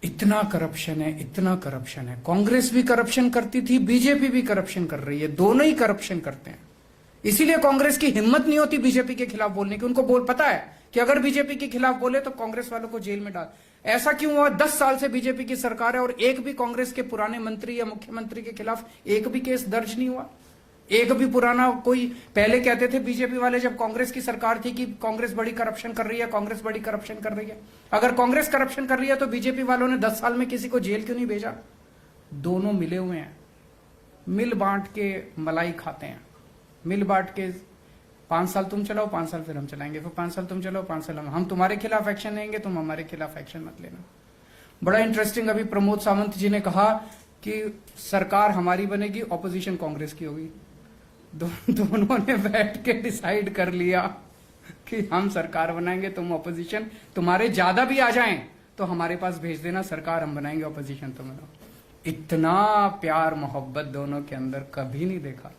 इतना करप्शन है, इतना करप्शन है। कांग्रेस भी करप्शन करती थी, बीजेपी भी करप्शन कर रही है, दोनों ही करप्शन करते हैं। इसीलिए कांग्रेस की हिम्मत नहीं होती बीजेपी के खिलाफ बोलने की। उनको पता है कि अगर बीजेपी के खिलाफ बोले तो कांग्रेस वालों को जेल में डाल। ऐसा क्यों हुआ? 10 साल से बीजेपी की सरकार है और एक भी कांग्रेस के पुराने मंत्री या मुख्यमंत्री के खिलाफ एक भी केस दर्ज नहीं हुआ। एक भी पुराना कोई, पहले कहते थे बीजेपी वाले जब कांग्रेस की सरकार थी कि कांग्रेस बड़ी करप्शन कर रही है, कांग्रेस बड़ी करप्शन कर रही है। अगर कांग्रेस करप्शन कर रही है तो बीजेपी वालों ने 10 साल में किसी को जेल क्यों नहीं भेजा? दोनों मिले हुए हैं, मिल बांट के मलाई खाते हैं। मिल बांट के 5 साल तुम चलाओ, 5 साल फिर हम चलाएंगे, फिर 5 साल तुम चलाओ, 5 साल हम तुम्हारे खिलाफ एक्शन लेंगे, तुम हमारे खिलाफ एक्शन मत लेना। बड़ा इंटरेस्टिंग, अभी प्रमोद सावंत जी ने कहा कि सरकार हमारी बनेगी, ऑपोजिशन कांग्रेस की होगी। दोनों ने बैठ के डिसाइड कर लिया कि हम सरकार बनाएंगे, तुम ऑपोजिशन। तुम्हारे ज्यादा भी आ जाएं तो हमारे पास भेज देना, सरकार हम बनाएंगे, ऑपोजिशन तुम बनाओ। इतना प्यार मोहब्बत दोनों के अंदर कभी नहीं देखा।